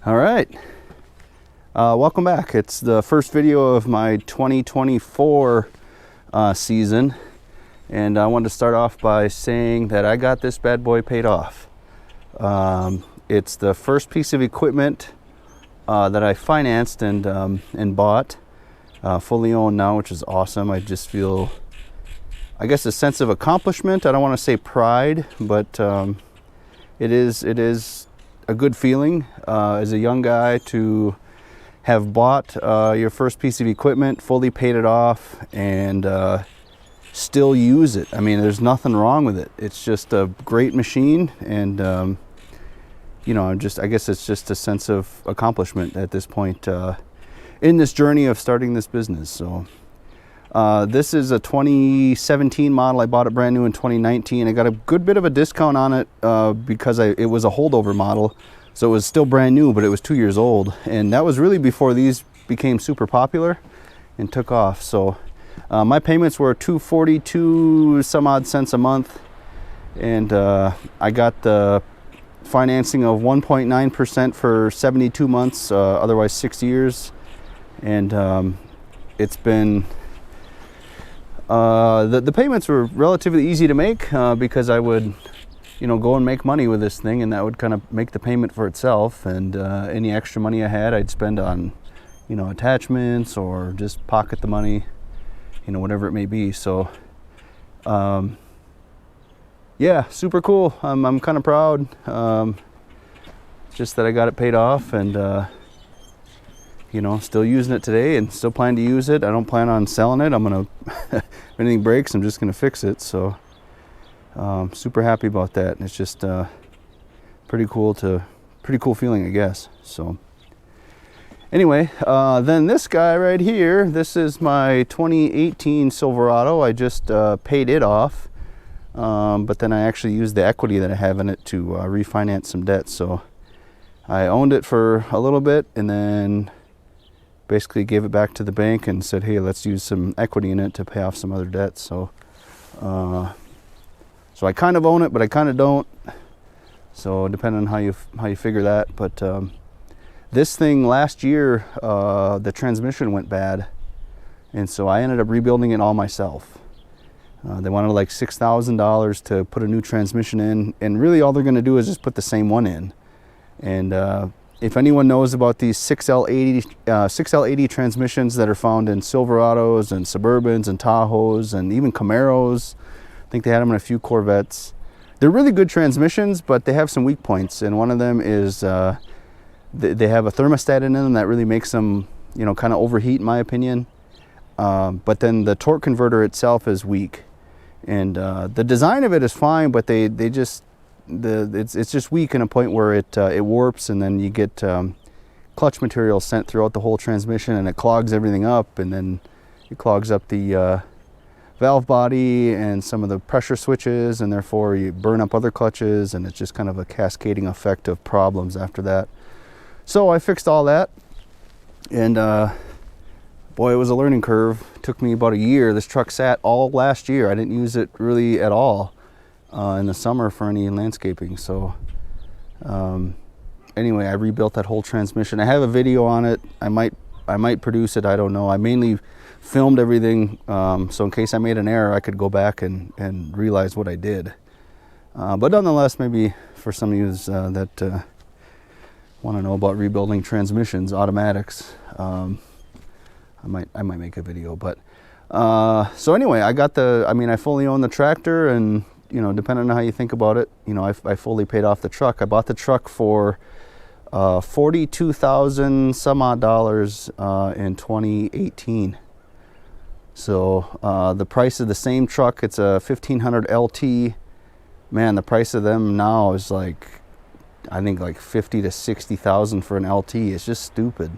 All right, welcome back. It's the first video of my 2024 season, and I wanted to start off by saying that I got this bad boy paid off. It's the first piece of equipment that I financed and bought, fully owned now, which is awesome. I just feel, I guess, a sense of accomplishment. I don't want to say pride, but it is a good feeling as a young guy to have bought your first piece of equipment, fully paid it off, and still use it. I mean, there's nothing wrong with it. It's just a great machine, and you know, I guess it's just a sense of accomplishment at this point in this journey of starting this business. So this is a 2017 model. I bought it brand new in 2019. I got a good bit of a discount on it because it was a holdover model. So it was still brand new, but it was 2 years old. And that was really before these became super popular and took off. So my payments were $242 some odd cents a month. And I got the financing of 1.9% for 72 months, otherwise 6 years. And it's been... the payments were relatively easy to make because I would, you know, go and make money with this thing, and that would kind of make the payment for itself. And any extra money I had, I'd spend on, you know, attachments or just pocket the money, you know, whatever it may be. So, yeah, super cool. I'm kind of proud. Just that I got it paid off, and you know, still using it today and still plan to use it. I don't plan on selling it. I'm gonna, if anything breaks, I'm just gonna fix it. So super happy about that. And it's just pretty cool feeling, I guess. So anyway, then this guy right here, this is my 2018 Silverado. I just paid it off, but then I actually used the equity that I have in it to refinance some debt. So I owned it for a little bit, and then basically gave it back to the bank and said, hey, let's use some equity in it to pay off some other debts. So so I kind of own it, but I kind of don't. So depending on how you figure that. But this thing last year, the transmission went bad, and so I ended up rebuilding it all myself. They wanted like $6,000 to put a new transmission in, and really all they're going to do is just put the same one in. And if anyone knows about these 6L80 transmissions that are found in Silverados and Suburbans and Tahoes and even Camaros, I think they had them in a few Corvettes. They're really good transmissions, but they have some weak points. And one of them is they have a thermostat in them that really makes them, you know, kind of overheat, in my opinion. But then the torque converter itself is weak. And the design of it is fine, but it's just weak in a point where it warps, and then you get clutch material sent throughout the whole transmission, and it clogs everything up, and then it clogs up the valve body and some of the pressure switches, and therefore you burn up other clutches, and it's just kind of a cascading effect of problems after that. So I fixed all that, and boy, it was a learning curve. It took me about a year. This truck sat all last year. I didn't use it really at all in the summer for any landscaping. So anyway, I rebuilt that whole transmission. I have a video on it. I might produce it. I don't know. I mainly filmed everything, so in case I made an error, I could go back and realize what I did. But nonetheless, maybe for some of you that want to know about rebuilding transmissions, automatics, I might make a video. But so anyway, I fully own the tractor, and you know, depending on how you think about it, you know, I fully paid off the truck. I bought the truck for $42,000 some odd dollars in 2018. So the price of the same truck, it's a 1500 LT. Man, the price of them now is like, I think like 50 to 60,000 for an LT. It's just stupid.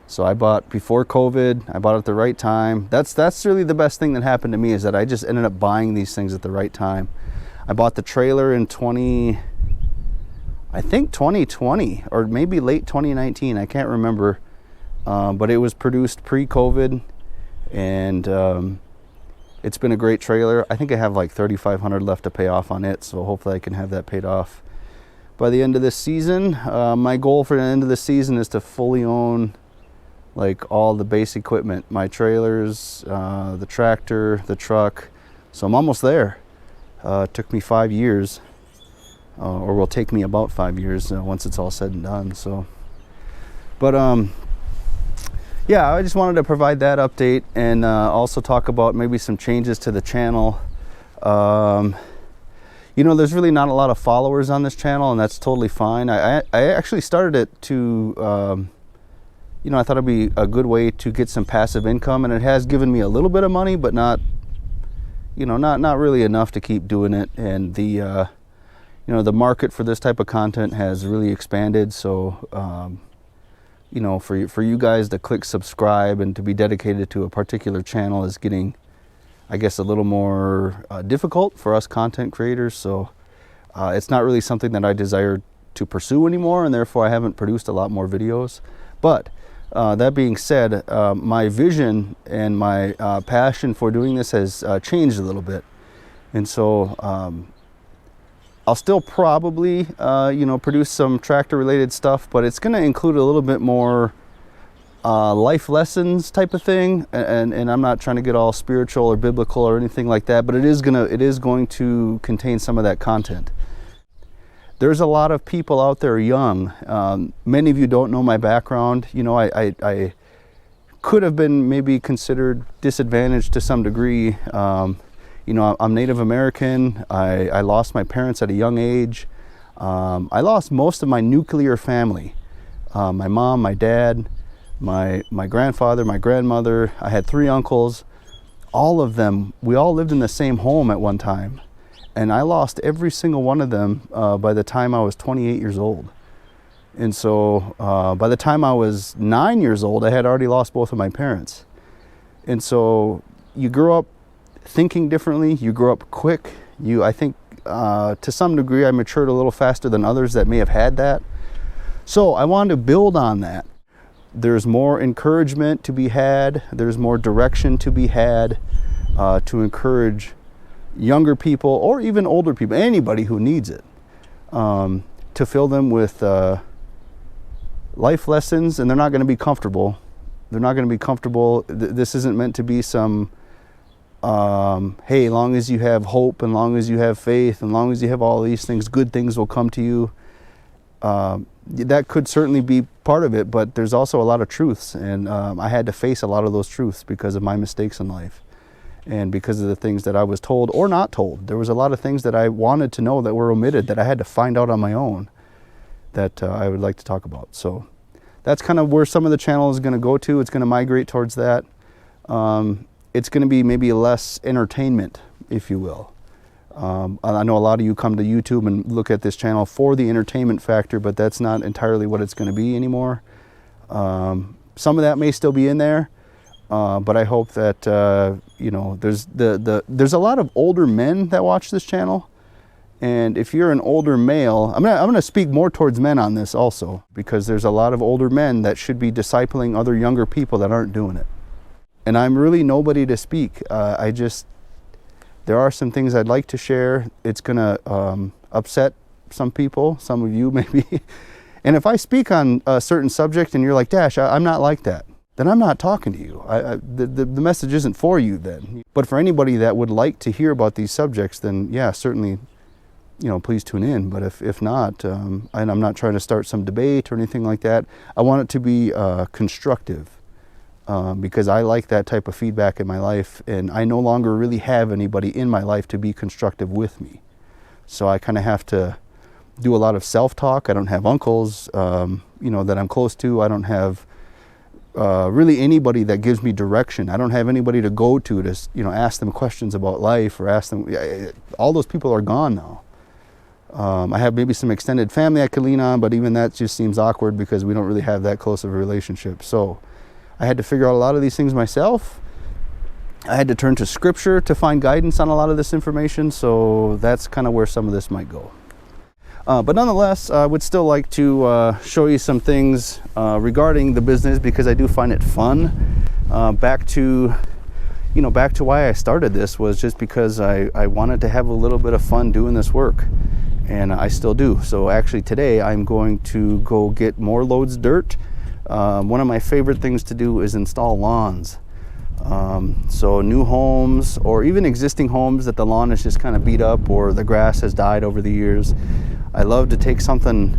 So I bought before COVID. I bought it at the right time. That's really the best thing that happened to me, is that I just ended up buying these things at the right time. I bought the trailer in 2020 or maybe late 2019. I can't remember, but it was produced pre-COVID, and it's been a great trailer. I think I have like $3,500 left to pay off on it, so hopefully I can have that paid off by the end of this season. My goal for the end of the season is to fully own like all the base equipment, my trailers, the tractor, the truck. So I'm almost there. It took me 5 years, or will take me about 5 years once it's all said and done. So, but yeah, I just wanted to provide that update and also talk about maybe some changes to the channel. You know, there's really not a lot of followers on this channel, and that's totally fine. I actually started it to, you know, I thought it'd be a good way to get some passive income, and it has given me a little bit of money, but not, you know, not really enough to keep doing it. And the, you know, the market for this type of content has really expanded. So, you know, for you guys to click subscribe and to be dedicated to a particular channel is getting, I guess, a little more difficult for us content creators. So it's not really something that I desire to pursue anymore, and therefore I haven't produced a lot more videos. But that being said, my vision and my passion for doing this has changed a little bit. And so I'll still probably, you know, produce some tractor related stuff, but it's going to include a little bit more life lessons type of thing. And I'm not trying to get all spiritual or biblical or anything like that, but it is going to contain some of that content. There's a lot of people out there young. Many of you don't know my background. You know, I could have been maybe considered disadvantaged to some degree. You know, I'm Native American. I lost my parents at a young age. I lost most of my nuclear family. My mom, my dad, my grandfather, my grandmother. I had 3 uncles. All of them, we all lived in the same home at one time. And I lost every single one of them by the time I was 28 years old. And so by the time I was 9 years old, I had already lost both of my parents. And so you grow up thinking differently, you grow up quick. I think to some degree I matured a little faster than others that may have had that. So I wanted to build on that. There's more encouragement to be had. There's more direction to be had to encourage younger people or even older people, anybody who needs it, to fill them with life lessons. And they're not going to be comfortable. They're not going to be comfortable. This isn't meant to be some, hey, as long as you have hope, and long as you have faith, and long as you have all these things, good things will come to you. That could certainly be part of it, but there's also a lot of truths. And I had to face a lot of those truths because of my mistakes in life. And because of the things that I was told or not told. There was a lot of things that I wanted to know that were omitted that I had to find out on my own that I would like to talk about. So that's kind of where some of the channel is going to go to. It's going to migrate towards that. It's going to be maybe less entertainment, if you will. I know a lot of you come to YouTube and look at this channel for the entertainment factor, but that's not entirely what it's going to be anymore. Some of that may still be in there. But I hope that, you know, there's a lot of older men that watch this channel. And if you're an older male, I'm gonna speak more towards men on this also, because there's a lot of older men that should be discipling other younger people that aren't doing it. And I'm really nobody to speak. There are some things I'd like to share. It's gonna upset some people, some of you maybe. And if I speak on a certain subject and you're like, Dash, I'm not like that, then I'm not talking to you. The message isn't for you then. But for anybody that would like to hear about these subjects, then yeah, certainly, you know, please tune in. But if not, and I'm not trying to start some debate or anything like that, I want it to be constructive because I like that type of feedback in my life, and I no longer really have anybody in my life to be constructive with me. So I kind of have to do a lot of self-talk. I don't have uncles, you know, that I'm close to. I don't have really anybody that gives me direction. I don't have anybody to go to, you know, ask them questions about life or ask them. All those people are gone now. I have maybe some extended family I could lean on, but even that just seems awkward because we don't really have that close of a relationship. So I had to figure out a lot of these things myself. I had to turn to scripture to find guidance on a lot of this information. So that's kind of where some of this might go. But nonetheless, I would still like to show you some things regarding the business because I do find it fun. Back to why I started this was just because I wanted to have a little bit of fun doing this work. and I still do. So actually today I'm going to go get more loads of dirt. One of my favorite things to do is install lawns. So new homes, or even existing homes that the lawn is just kind of beat up or the grass has died over the years. I love to take something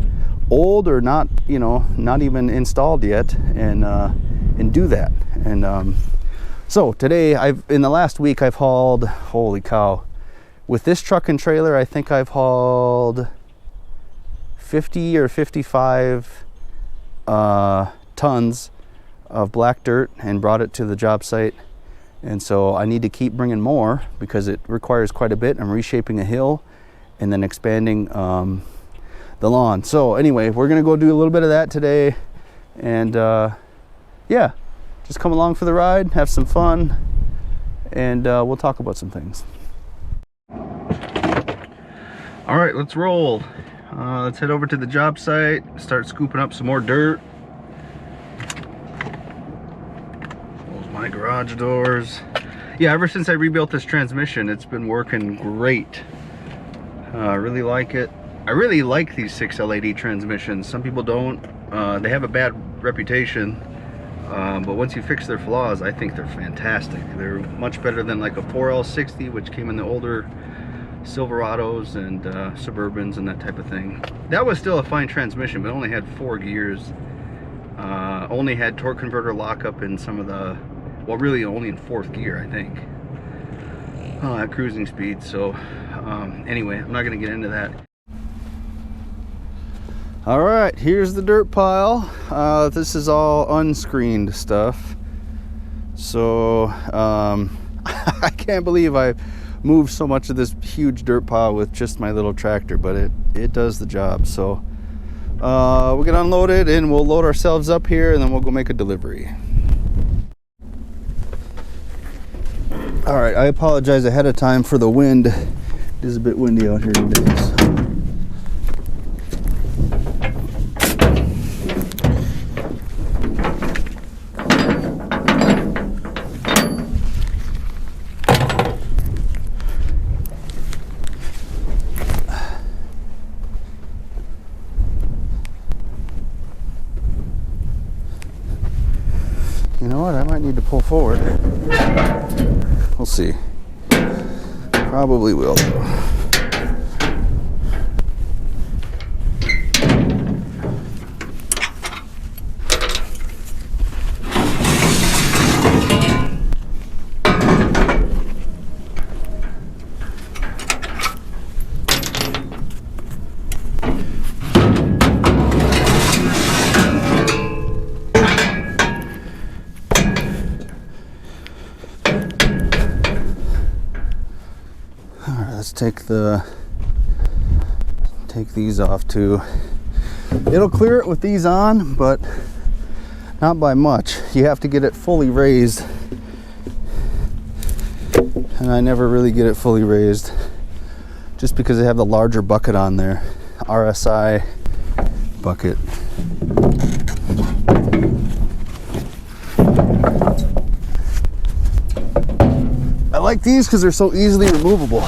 old or not, not even installed yet, and do that. And so today, in the last week, I've hauled, holy cow, with this truck and trailer, I think I've hauled 50 or 55 tons of black dirt and brought it to the job site. And so I need to keep bringing more because it requires quite a bit. I'm reshaping a hill and then expanding the lawn. So anyway, we're gonna go do a little bit of that today, and yeah, just come along for the ride, have some fun, and we'll talk about some things. All right, let's roll. Let's head over to the job site, start scooping up some more dirt. My garage doors. Yeah, ever since I rebuilt this transmission, it's been working great. I really like it. I really like these 6L80 transmissions. Some people don't. They have a bad reputation, but once you fix their flaws, I think they're fantastic. They're much better than like a 4L60, which came in the older Silverados and Suburbans and that type of thing. That was still a fine transmission, but only had 4 gears. Only had torque converter lockup in some of the, well, really only in 4th gear, I think, at cruising speed. So anyway, I'm not going to get into that. All right, here's the dirt pile. This is all unscreened stuff. So I can't believe I moved so much of this huge dirt pile with just my little tractor, but it does the job. So we'll get unloaded and we'll load ourselves up here, and then we'll go make a delivery. All right, I apologize ahead of time for the wind. It is a bit windy out here today. So. You know what? I might need to pull forward. We'll see. Probably will, though. Let's take these off too. It'll clear it with these on, but not by much. You have to get it fully raised, and I never really get it fully raised just because they have the larger bucket on there, RSI bucket. I like these because they're so easily removable.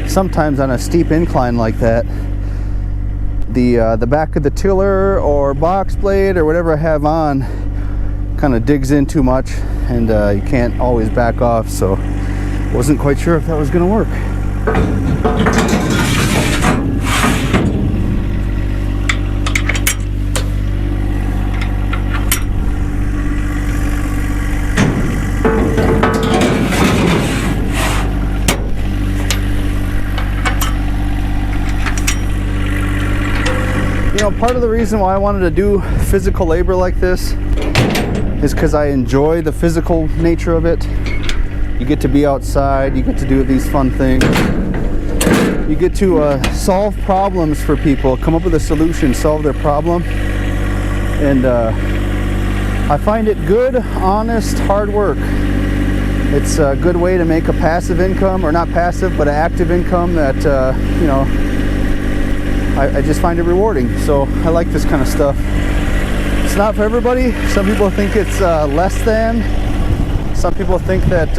Sometimes on a steep incline like that, the back of the tiller or box blade or whatever I have on kind of digs in too much, and you can't always back off, so wasn't quite sure if that was going to work. You know, part of the reason why I wanted to do physical labor like this is because I enjoy the physical nature of it. You get to be outside, you get to do these fun things. You get to solve problems for people, come up with a solution, solve their problem. And I find it good, honest, hard work. It's a good way to make a passive income, or not passive, but an active income that, you know, I just find it rewarding. So I like this kind of stuff. It's not for everybody. Some people think it's less than. Some people think that,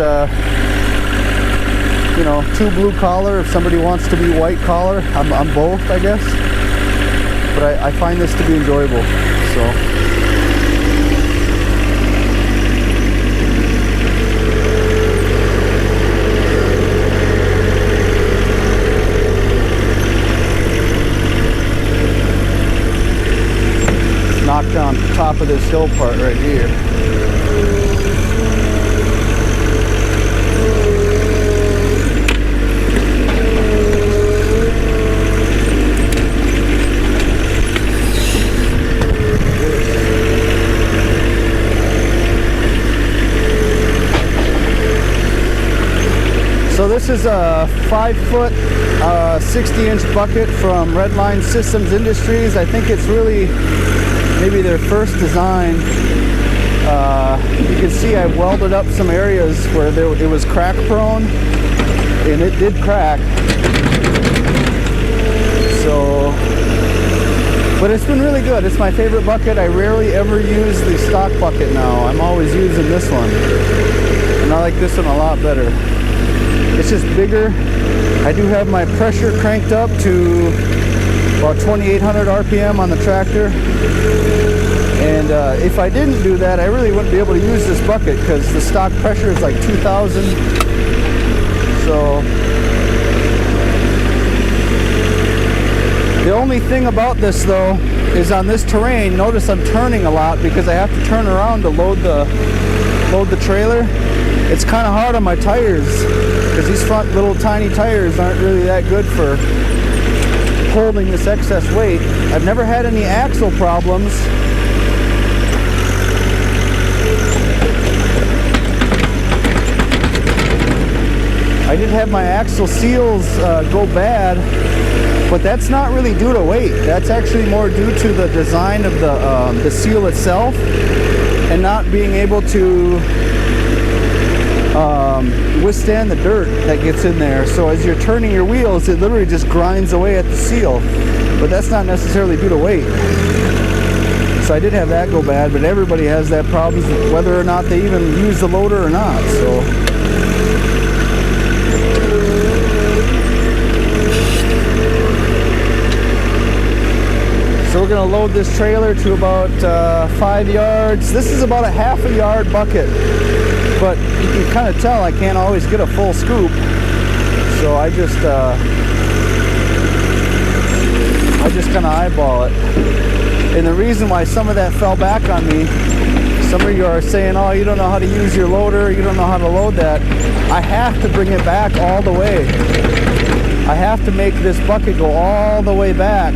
you know, too blue collar. If somebody wants to be white collar, I'm both, I guess. But I find this to be enjoyable. So. Knocked on top of this hill part right here. So this is a 5-foot, 60-inch bucket from Redline Systems Industries. I think it's really maybe their first design. You can see I welded up some areas where it was crack prone, and it did crack. So, but it's been really good. It's my favorite bucket. I rarely ever use the stock bucket now. I'm always using this one, and I like this one a lot better. It's just bigger. I do have my pressure cranked up to about 2,800 RPM on the tractor. And if I didn't do that, I really wouldn't be able to use this bucket because the stock pressure is like 2,000. So the only thing about this though is on this terrain, notice I'm turning a lot because I have to turn around to load the trailer. It's kind of hard on my tires because these front little tiny tires aren't really that good for holding this excess weight. I've never had any axle problems. I did have my axle seals go bad, but that's not really due to weight. That's actually more due to the design of the seal itself and not being able to withstand the dirt that gets in there. So as you're turning your wheels, it literally just grinds away at the seal. But that's not necessarily due to weight. So I did have that go bad, but everybody has that problem whether or not they even use the loader or not. So we're going to load this trailer to about 5 yards. This is about a half a yard bucket, but you can kind of tell I can't always get a full scoop. So I just kind of eyeball it. And the reason why some of that fell back on me, some of you are saying, oh, you don't know how to use your loader, you don't know how to load that. I have to bring it back all the way. I have to make this bucket go all the way back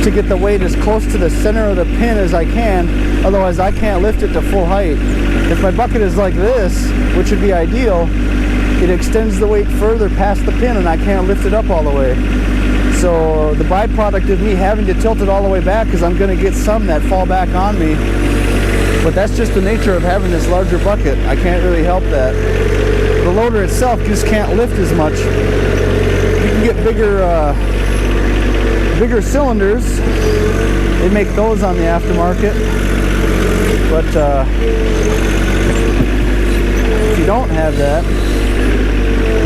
to get the weight as close to the center of the pin as I can. Otherwise I can't lift it to full height. If my bucket is like this, which would be ideal, it extends the weight further past the pin and I can't lift it up all the way. So the byproduct of me having to tilt it all the way back is I'm going to get some that fall back on me. But that's just the nature of having this larger bucket. I can't really help that. The loader itself just can't lift as much. You can get bigger cylinders. They make those on the aftermarket. But if you don't have that,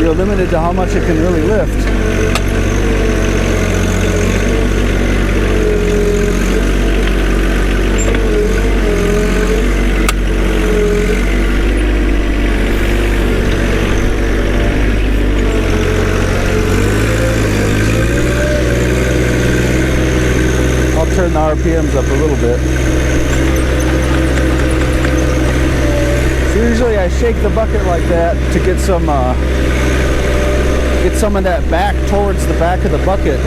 you're limited to how much it can really lift. tires up a little bit. So usually I shake the bucket like that to get some of that back towards the back of the bucket.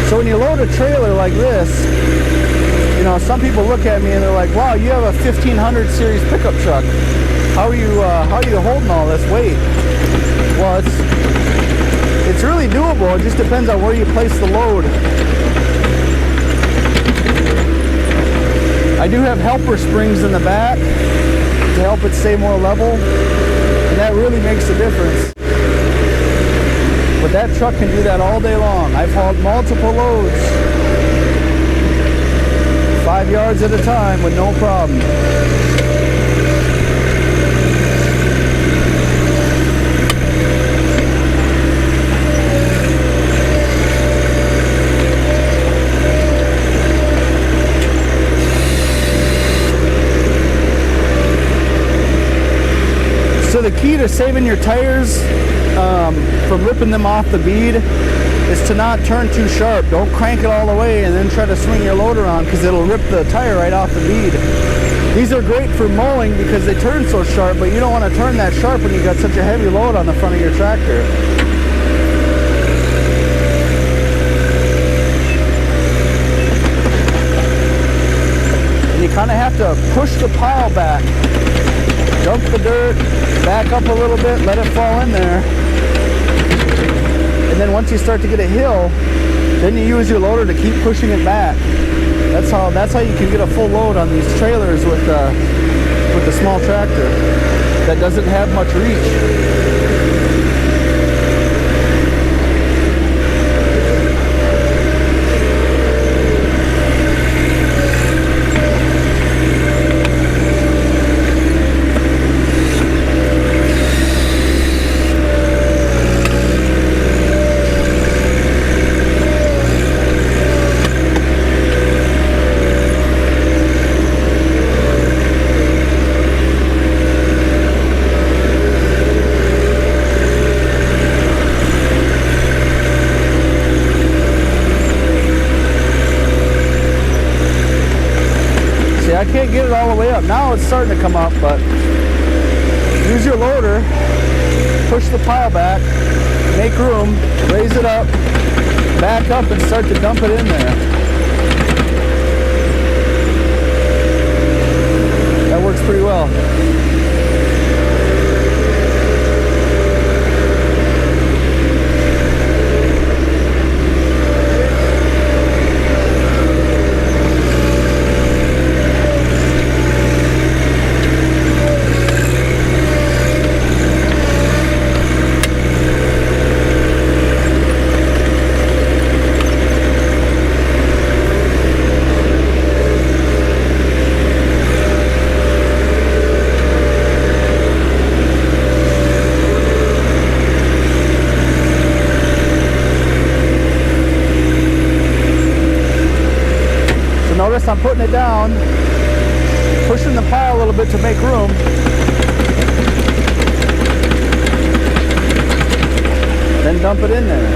So when you load a trailer like this, you know, some people look at me and they're like, wow, you have a 1500 series pickup truck. How are you holding all this weight? Well, it's really doable. It just depends on where you place the load. I do have helper springs in the back to help it stay more level, and that really makes a difference. But that truck can do that all day long. I've hauled multiple loads, 5 yards at a time with no problem. So the key to saving your tires from ripping them off the bead is to not turn too sharp. Don't crank it all the way and then try to swing your load around, because it'll rip the tire right off the bead. These are great for mowing because they turn so sharp, but you don't want to turn that sharp when you got such a heavy load on the front of your tractor. And you kind of have to push the pile back. Dump the dirt, back up a little bit, let it fall in there. And then once you start to get a hill, then you use your loader to keep pushing it back. That's how you can get a full load on these trailers with the small tractor that doesn't have much reach. I can't get it all the way up. Now it's starting to come up, but use your loader, push the pile back, make room, raise it up, back up, and start to dump it in there. That works pretty well. Notice I'm putting it down, pushing the pile a little bit to make room. Then dump it in there.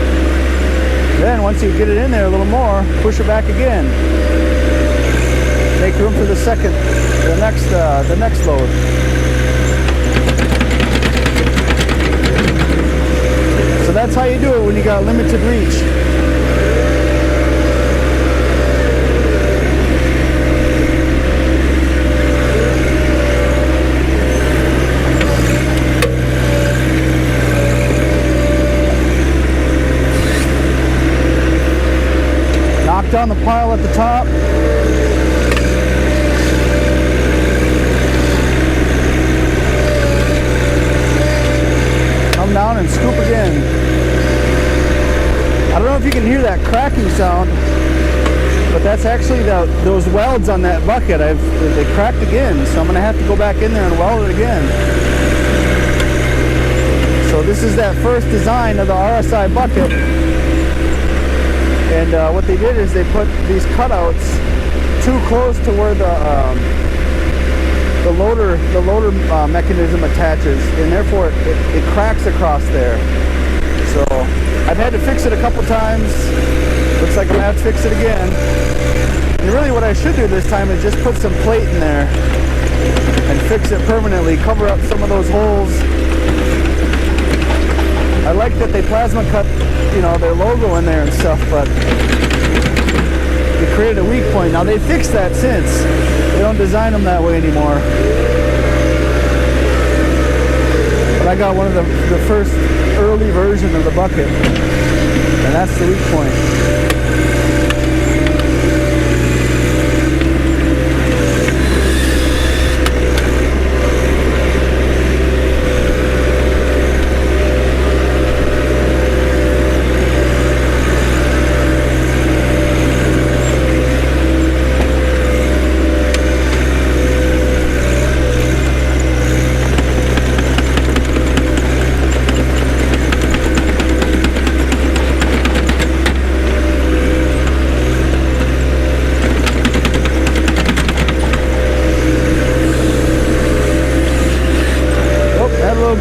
Then once you get it in there a little more, push it back again. Make room for the next load. So that's how you do it when you got limited reach. Down the pile at the top. Come down and scoop again. I don't know if you can hear that cracking sound, but that's actually those welds on that bucket. They cracked again, so I'm going to have to go back in there and weld it again. So this is that first design of the RSI bucket. And what they did is they put these cutouts too close to where the loader mechanism attaches, and therefore it cracks across there. So I've had to fix it a couple times. Looks like I'm gonna have to fix it again. And really what I should do this time is just put some plate in there and fix it permanently, cover up some of those holes. I like that they plasma cut, you know, their logo in there and stuff, but they created a weak point. Now they fixed that since. They don't design them that way anymore. But I got one of the first early version of the bucket, and that's the weak point.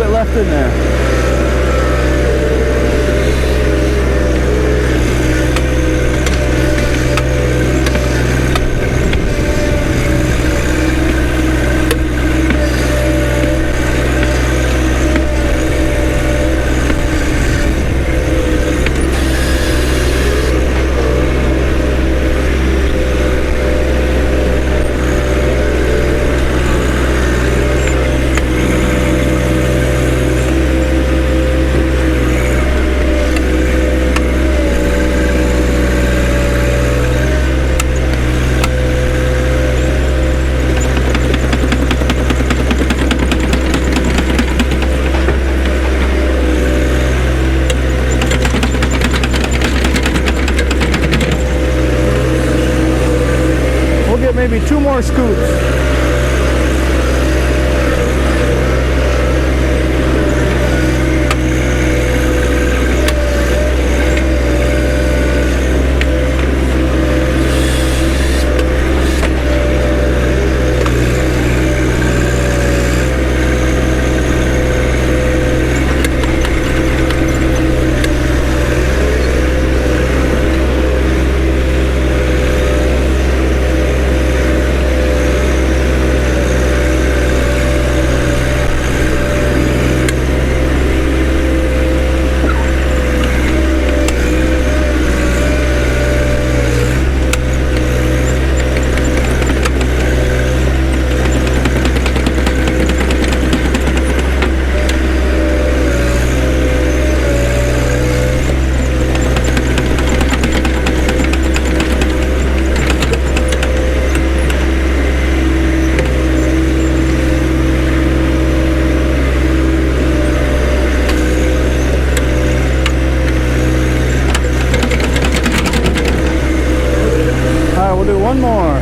Left in there. Maybe 2 more scoops. One more.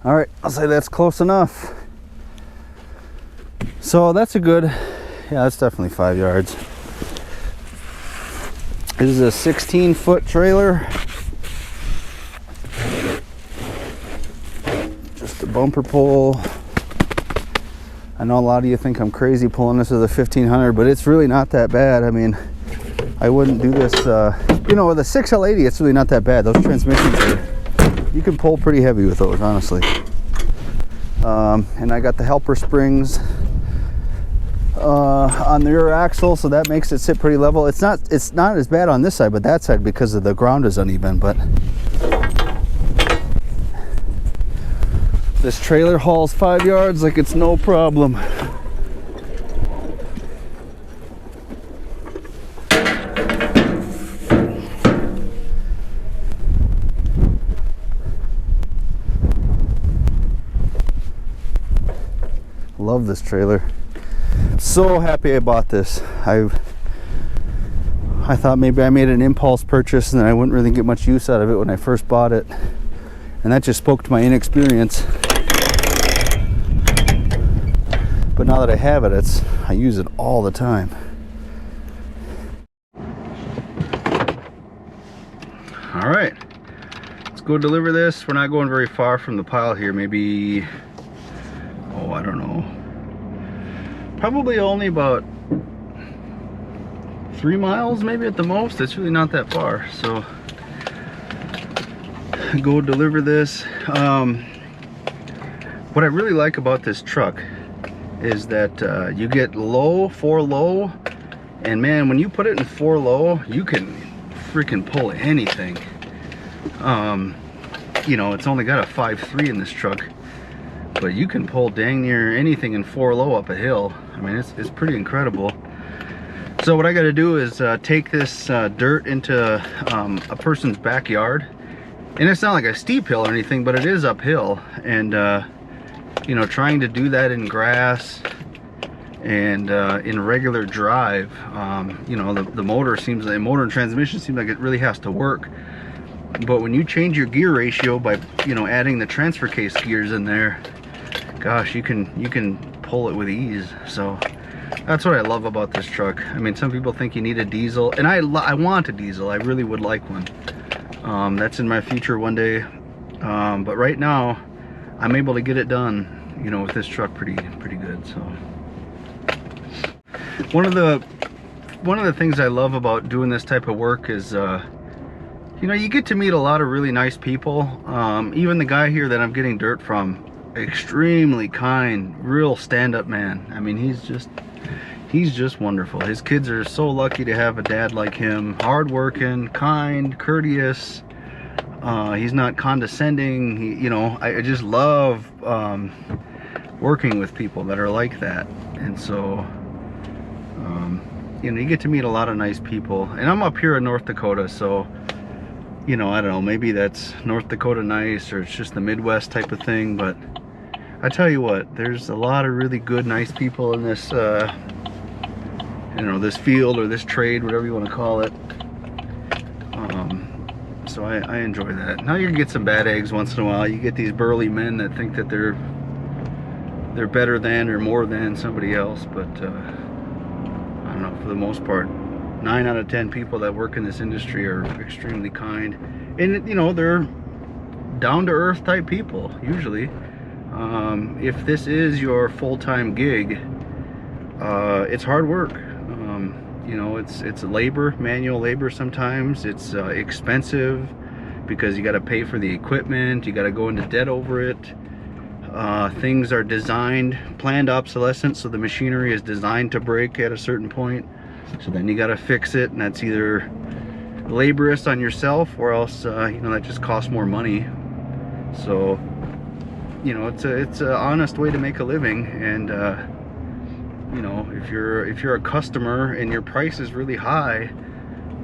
All right, I'll say that's close enough. So that's a good, yeah, that's definitely 5 yards. This is a 16-foot trailer. Just a bumper pull. I know a lot of you think I'm crazy pulling this with a 1500, but it's really not that bad. I mean, I wouldn't do this, you know, with a 6L80, it's really not that bad. Those transmissions you can pull pretty heavy with those, honestly. And I got the helper springs on the rear axle, so that makes it sit pretty level. It's not as bad on this side, but that side, because of the ground is uneven. But this trailer hauls 5 yards like it's no problem. Love this trailer. So happy I bought this. I thought maybe I made an impulse purchase and I wouldn't really get much use out of it when I first bought it, and that just spoke to my inexperience. But now that I have it, I use it all the time. All right, let's go deliver this. We're not going very far from the pile here. Maybe, oh, I don't know. Probably only about 3 miles, maybe at the most. It's really not that far. So go deliver this. What I really like about this truck is that you get low, 4 low, and man, when you put it in 4 low, you can freaking pull anything. You know, it's only got a 5.3 in this truck, but you can pull dang near anything in 4 low up a hill. I mean, it's pretty incredible. So what I got to do is take this dirt into a person's backyard, and it's not like a steep hill or anything, but it is uphill. And you know, trying to do that in grass and in regular drive, you know, the motor and transmission seems like it really has to work. But when you change your gear ratio by, you know, adding the transfer case gears in there, gosh, you can pull it with ease. So that's what I love about this truck. I mean, some people think you need a diesel, and I want a diesel. I really would like one. That's in my future one day. But right now, I'm able to get it done, you know, with this truck pretty good. So one of the things I love about doing this type of work is, you know, you get to meet a lot of really nice people. Even the guy here that I'm getting dirt from, extremely kind, real stand-up man. I mean, he's just wonderful. His kids are so lucky to have a dad like him. Hardworking, kind, courteous. He's not condescending. You know, I just love working with people that are like that. And so, you know, you get to meet a lot of nice people. And I'm up here in North Dakota, so, you know, I don't know, maybe that's North Dakota nice, or it's just the Midwest type of thing. But I tell you what, there's a lot of really good, nice people in this, you know, this field or this trade, whatever you want to call it. So I enjoy that. Now you get some bad eggs once in a while. You get these burly men that think that they're better than or more than somebody else, but I don't know, for the most part, 9 out of 10 people that work in this industry are extremely kind, and you know, they're down-to-earth type people usually. If this is your full-time gig, it's hard work. You know, it's labor, manual labor sometimes. It's expensive because you got to pay for the equipment, you got to go into debt over it. Things are designed, planned obsolescence, so the machinery is designed to break at a certain point. So then you got to fix it, and that's either laborious on yourself, or else you know, that just costs more money. So, you know, it's an honest way to make a living. And you know, if you're a customer and your price is really high,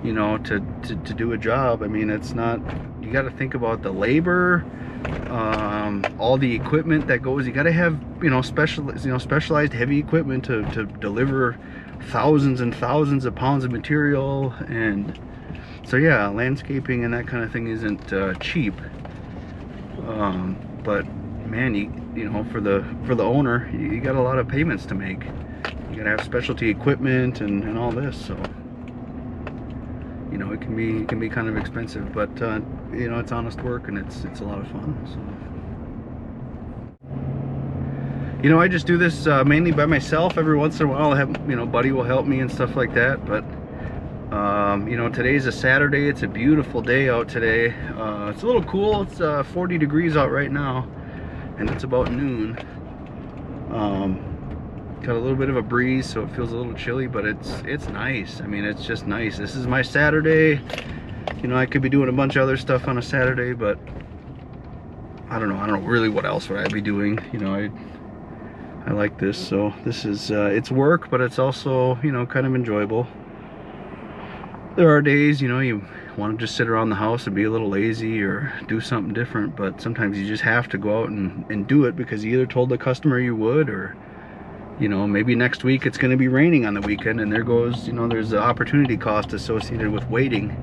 you know, to do a job, I mean, it's not, you got to think about the labor, all the equipment that goes. You got to have, you know, specialized heavy equipment to deliver thousands and thousands of pounds of material. And so yeah, landscaping and that kind of thing isn't cheap. But man, you know, for the owner, you got a lot of payments to make. You gotta have specialty equipment and all this. So, you know, can be kind of expensive, but you know, it's honest work and it's a lot of fun. So, you know, I just do this mainly by myself. Every once in a while, I'll have, you know, buddy will help me and stuff like that. But you know, today's a Saturday. It's a beautiful day out today. It's a little cool. It's 40 degrees out right now, and it's about noon. Got a little bit of a breeze, so it feels a little chilly, but it's nice. I mean, it's just nice. This is my Saturday. You know, I could be doing a bunch of other stuff on a Saturday, but I don't know really what else would I be doing. You know, I like this, so this is it's work, but it's also, you know, kind of enjoyable. There are days, you know, you want to just sit around the house and be a little lazy or do something different, but sometimes you just have to go out and do it because you either told the customer you would, or, you know, maybe next week it's going to be raining on the weekend, and there goes, you know, there's the opportunity cost associated with waiting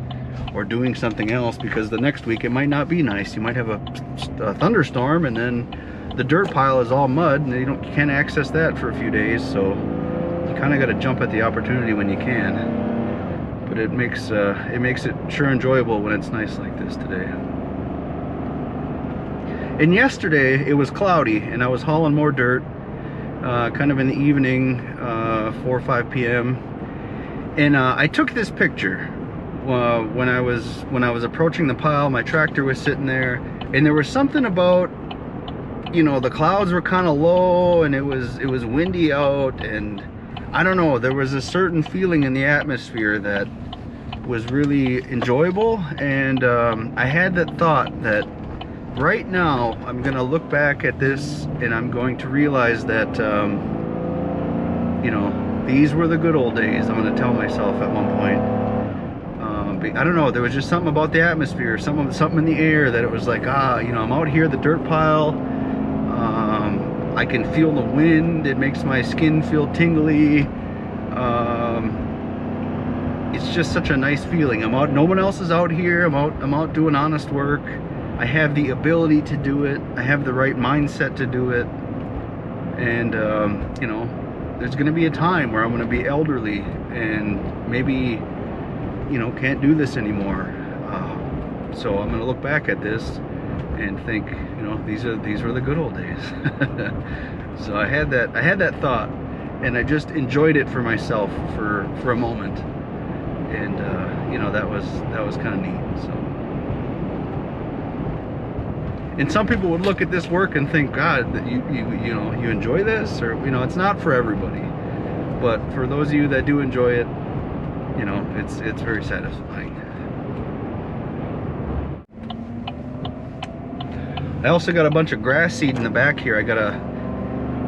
or doing something else, because the next week it might not be nice. You might have a thunderstorm, and then the dirt pile is all mud, and you can't access that for a few days. So you kind of got to jump at the opportunity when you can. But it makes it sure enjoyable when it's nice like this today. And yesterday it was cloudy, and I was hauling more dirt, kind of in the evening, 4 or 5 p.m. And I took this picture when I was approaching the pile. My tractor was sitting there, and there was something about, you know, the clouds were kind of low, and it was windy out, and I don't know, there was a certain feeling in the atmosphere that was really enjoyable. And I had that thought that right now I'm gonna look back at this and I'm going to realize that you know, these were the good old days. I'm gonna tell myself at one point. I don't know, there was just something about the atmosphere, something in the air, that it was like, you know, I'm out here, the dirt pile, I can feel the wind, it makes my skin feel tingly. It's just such a nice feeling. I'm out, no one else is out here, I'm out doing honest work. I have the ability to do it, I have the right mindset to do it. And you know, there's gonna be a time where I'm gonna be elderly and maybe, you know, can't do this anymore. So I'm gonna look back at this and think, you know, these were the good old days. So I had that thought, and I just enjoyed it for myself for a moment. And you know, that was kind of neat. So, and some people would look at this work and think, God, that you know, you enjoy this, or, you know, it's not for everybody. But for those of you that do enjoy it, you know, it's very satisfying. I also got a bunch of grass seed in the back here.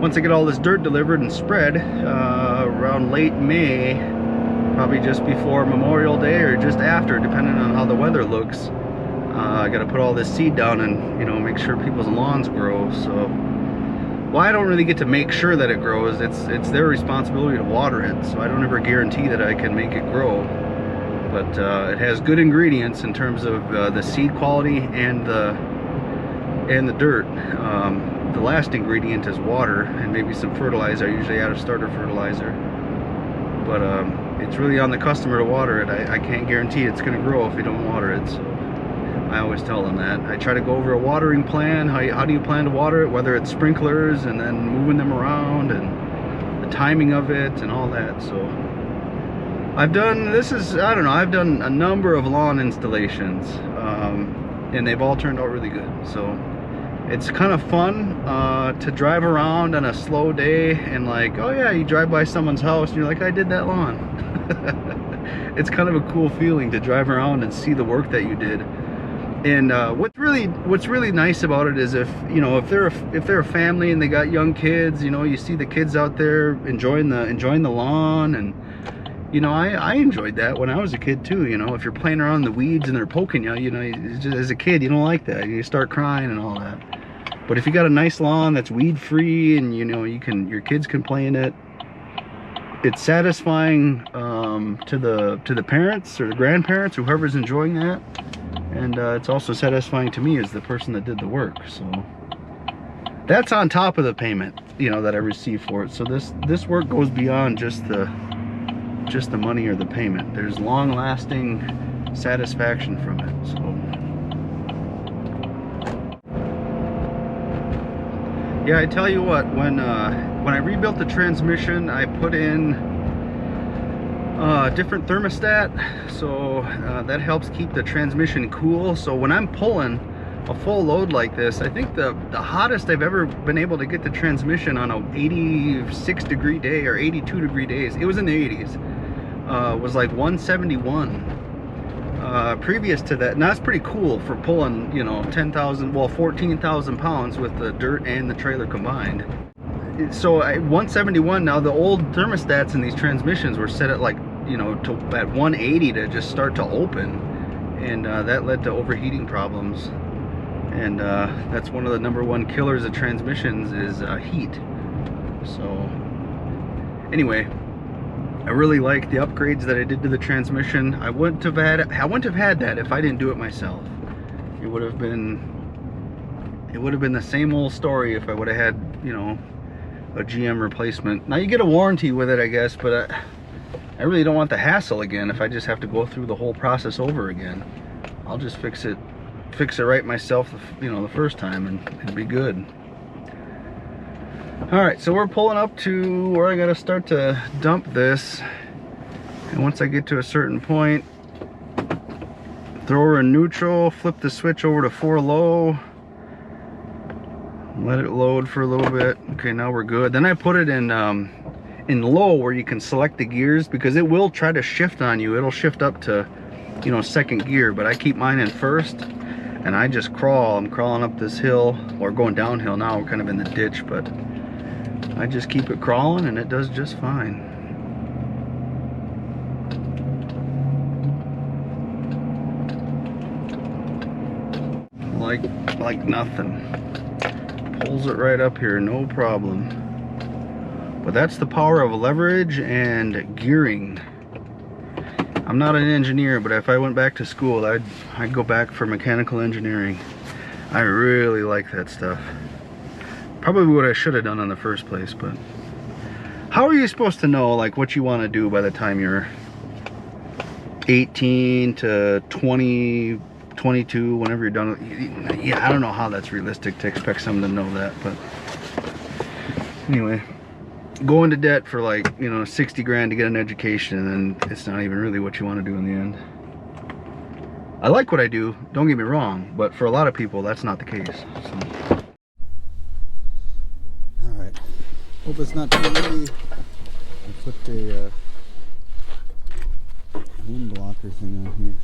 Once I get all this dirt delivered and spread, around late May, probably just before Memorial Day or just after, depending on how the weather looks, I got to put all this seed down and, you know, make sure people's lawns grow. So, well, I don't really get to make sure that it grows. It's their responsibility to water it. So I don't ever guarantee that I can make it grow. But it has good ingredients in terms of the seed quality and the dirt. The last ingredient is water and maybe some fertilizer. I usually add a starter fertilizer. But it's really on the customer to water it. I can't guarantee it's going to grow if you don't water it. So I always tell them that. I try to go over a watering plan. How do you plan to water it? Whether it's sprinklers and then moving them around and the timing of it and all that. So I've done a number of lawn installations, and they've all turned out really good. So it's kind of fun to drive around on a slow day and, like, oh yeah, you drive by someone's house and you're like, I did that lawn. It's kind of a cool feeling to drive around and see the work that you did. And what's really nice about it is, if they're a family and they got young kids, you know, you see the kids out there enjoying the lawn. And you know, I enjoyed that when I was a kid too. You know, if you're playing around in the weeds and they're poking you, you know, just, as a kid, you don't like that. You start crying and all that. But if you got a nice lawn that's weed free, and you know, your kids can play in it, it's satisfying to the parents or the grandparents, whoever's enjoying that. And it's also satisfying to me as the person that did the work. So that's on top of the payment, you know, that I receive for it. So this work goes beyond just the money or the payment. There's long-lasting satisfaction from it. So yeah, I tell you what, when I rebuilt the transmission, I put in a different thermostat, so that helps keep the transmission cool. So when I'm pulling a full load like this, I think the hottest I've ever been able to get the transmission on a 86 degree day or 82 degree days, it was in the 80s, was like 171. Previous to that, and that's pretty cool for pulling, you know, 10,000, well, 14,000 pounds with the dirt and the trailer combined. So 171. Now the old thermostats in these transmissions were set at, like, you know, at 180 to just start to open, and that led to overheating problems. And that's one of the #1 killers of transmissions is heat. So anyway, I really like the upgrades that I did to the transmission. I wouldn't have had that if I didn't do it myself. It would have been the same old story if I would have had, you know, a GM replacement. Now you get a warranty with it, I guess, but I really don't want the hassle again. If I just have to go through the whole process over again, I'll just fix it right myself, you know, the first time, and it'd be good. All right, so we're pulling up to where I gotta start to dump this, and once I get to a certain point, throw her in neutral, flip the switch over to 4 low, let it load for a little bit. Okay, now we're good. Then I put it in low, where you can select the gears, because it will try to shift on you. It'll shift up to, you know, 2nd gear, but I keep mine in 1st, and I just crawl. I'm crawling up this hill, or going downhill now. We're kind of in the ditch, but I just keep it crawling, and it does just fine. Like nothing. Pulls it right up here, no problem. But that's the power of leverage and gearing. I'm not an engineer, but if I went back to school, I'd go back for mechanical engineering. I really like that stuff. Probably what I should have done in the first place, but how are you supposed to know, like, what you want to do by the time you're 18 to 20, 22, whenever you're done? Yeah, I don't know how that's realistic to expect someone to know that, but anyway, go into debt for, like, you know, 60 grand to get an education, and it's not even really what you want to do in the end. I like what I do, don't get me wrong, but for a lot of people, that's not the case. So. Hope it's not too windy. I put a wind blocker thing on here.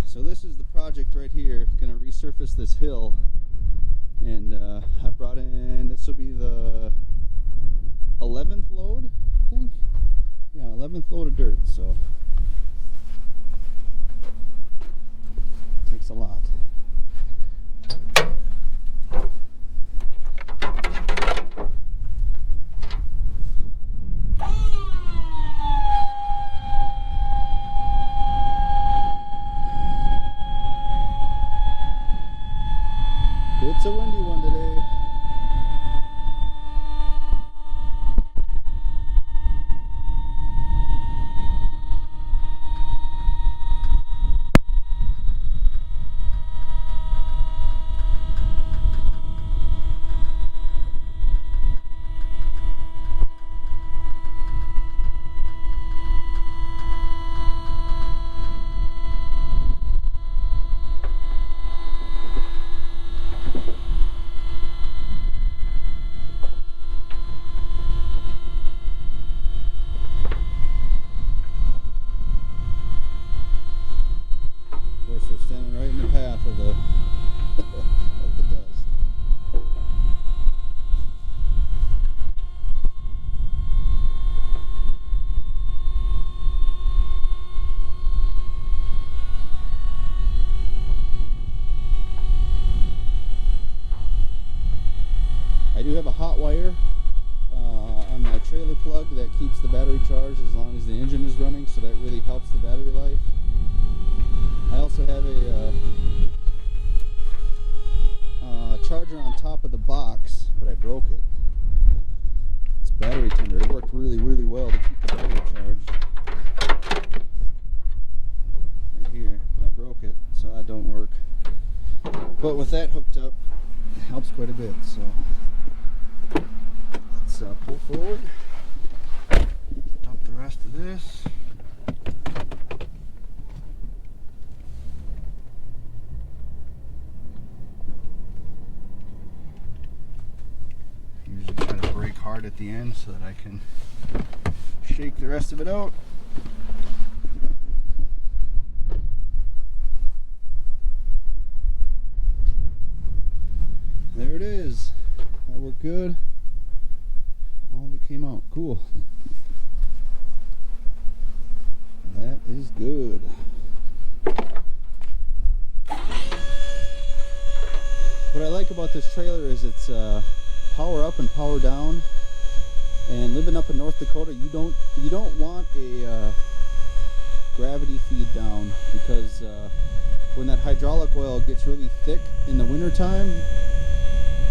So this is the project right here. Going to resurface this hill, and I brought in, this will be the 11th load, I think. Yeah, 11th load of dirt. So. Takes a lot. It's a windy one today. But with that hooked up, it helps quite a bit. So let's pull forward, dump the rest of this. Usually try to brake hard at the end so that I can shake the rest of it out. There it is. That worked good. All of it came out. Cool. That is good. What I like about this trailer is it's power up and power down. And living up in North Dakota, you don't want a gravity feed down, because when that hydraulic oil gets really thick in the wintertime,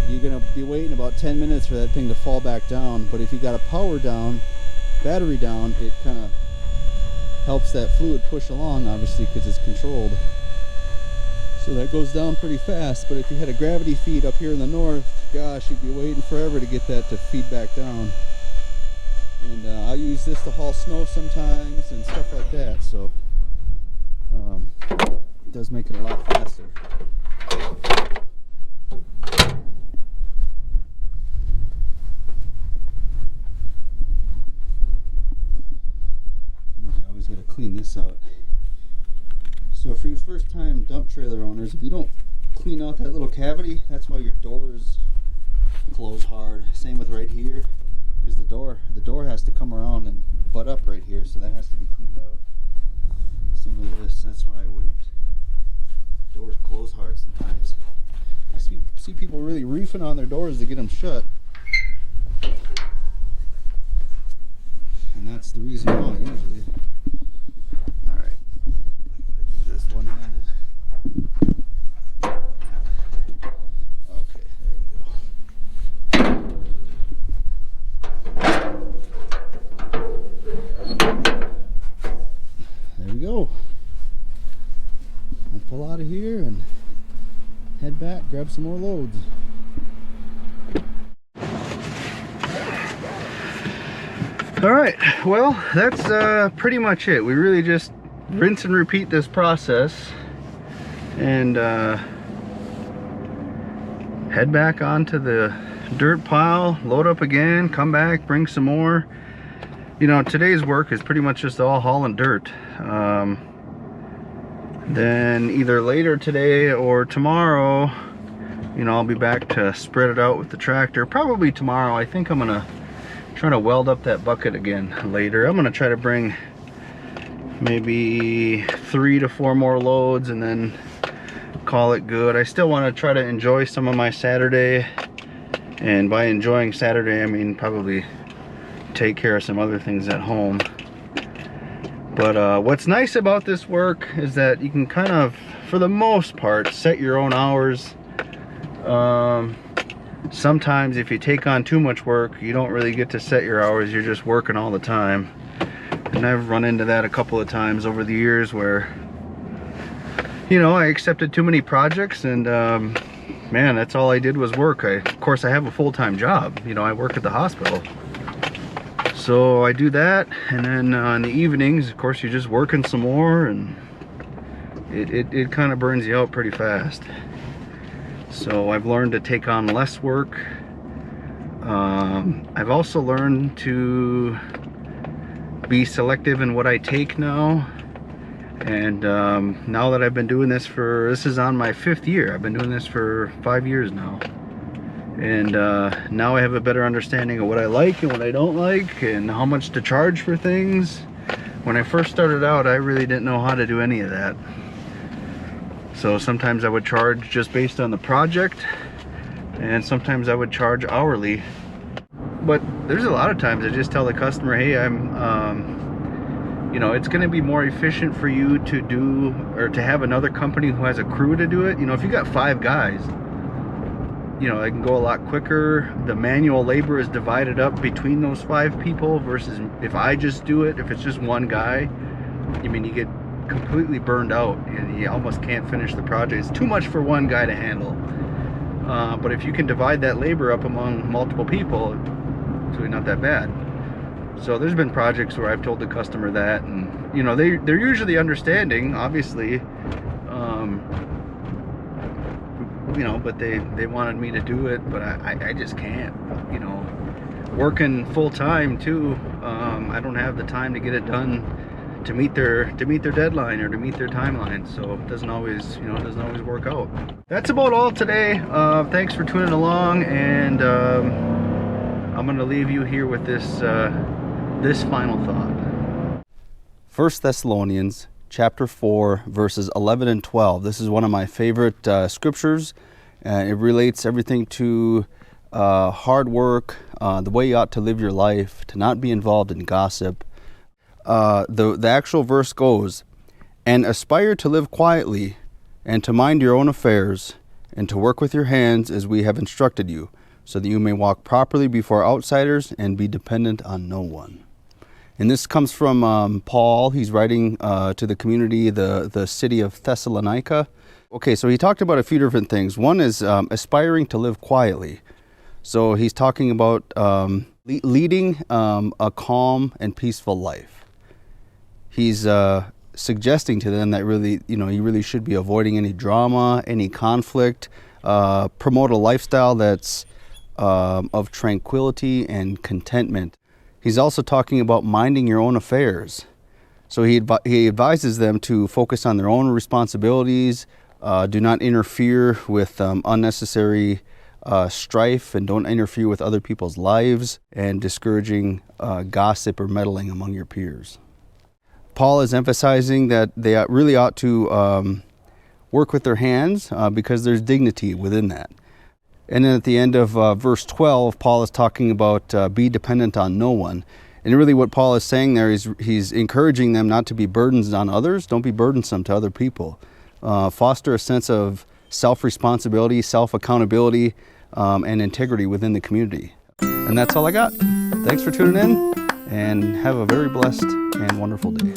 you're gonna be waiting about 10 minutes for that thing to fall back down. But if you got a power down, battery down, it kind of helps that fluid push along, obviously, because it's controlled. So that goes down pretty fast. But if you had a gravity feed up here in the north, gosh, you'd be waiting forever to get that to feed back down. And I use this to haul snow sometimes and stuff like that. So it does make it a lot faster. Got to clean this out. So for you first time dump trailer owners, if you don't clean out that little cavity, that's why your doors close hard. Same with right here, because the door has to come around and butt up right here, so that has to be cleaned out. Same with this, that's why I wouldn't. Doors close hard sometimes. I see people really reefing on their doors to get them shut, and that's the reason why usually. One-handed. Okay, there we go. I'll pull out of here and head back, grab some more loads. All right, well, that's pretty much it. We really just rinse and repeat this process and head back onto the dirt pile, load up again, come back, bring some more. You know, today's work is pretty much just all hauling dirt. Then either later today or tomorrow, you know, I'll be back to spread it out with the tractor. Probably tomorrow. I think I'm gonna try to weld up that bucket again later. I'm gonna try to bring maybe 3 to 4 more loads and then call it good. I still want to try to enjoy some of my Saturday, and by enjoying Saturday I mean probably take care of some other things at home. But what's nice about this work is that you can kind of, for the most part, set your own hours. Sometimes if you take on too much work, you don't really get to set your hours, you're just working all the time. And I've run into that a couple of times over the years where, you know, I accepted too many projects and man, that's all I did was work. Of course I have a full-time job, you know, I work at the hospital. So I do that, and then in the evenings, of course, you're just working some more, and it kind of burns you out pretty fast. So I've learned to take on less work. I've also learned to be selective in what I take now. And now that I've been doing this this is on my 5th year. I've been doing this for 5 years now. And now I have a better understanding of what I like and what I don't like, and how much to charge for things. When I first started out, I really didn't know how to do any of that. So sometimes I would charge just based on the project, and sometimes I would charge hourly. But there's a lot of times I just tell the customer, hey, you know, it's going to be more efficient for you to do, or to have another company who has a crew to do it. You know, if you got 5 guys, you know, it can go a lot quicker. The manual labor is divided up between those 5 people versus if I just do it, if it's just one guy. I mean, you get completely burned out and he almost can't finish the project. It's too much for one guy to handle. But if you can divide that labor up among multiple people, it's really not that bad. So there's been projects where I've told the customer that, and you know, they're usually understanding, obviously, you know, but they wanted me to do it, but I just can't, you know, working full time too. I don't have the time to get it done to meet their deadline or to meet their timeline, so it doesn't always, you know, it doesn't always work out. That's about all today. Thanks for tuning along, and I'm gonna leave you here with this this final thought. 1 Thessalonians chapter 4 verses 11 and 12. This is one of my favorite scriptures. It relates everything to hard work, the way you ought to live your life, to not be involved in gossip. The actual verse goes, "And aspire to live quietly, and to mind your own affairs, and to work with your hands as we have instructed you, so that you may walk properly before outsiders and be dependent on no one." And this comes from Paul. He's writing to the community, the city of Thessalonica. Okay, so he talked about a few different things. One is aspiring to live quietly. So he's talking about leading a calm and peaceful life. He's suggesting to them that really, you know, you really should be avoiding any drama, any conflict, promote a lifestyle that's of tranquility and contentment. He's also talking about minding your own affairs. So he advises them to focus on their own responsibilities, do not interfere with unnecessary strife, and don't interfere with other people's lives, and discouraging gossip or meddling among your peers. Paul is emphasizing that they really ought to work with their hands because there's dignity within that. And then at the end of verse 12, Paul is talking about be dependent on no one. And really what Paul is saying there is he's encouraging them not to be burdens on others. Don't be burdensome to other people. Foster a sense of self-responsibility, self-accountability, and integrity within the community. And that's all I got. Thanks for tuning in, and have a very blessed and wonderful day.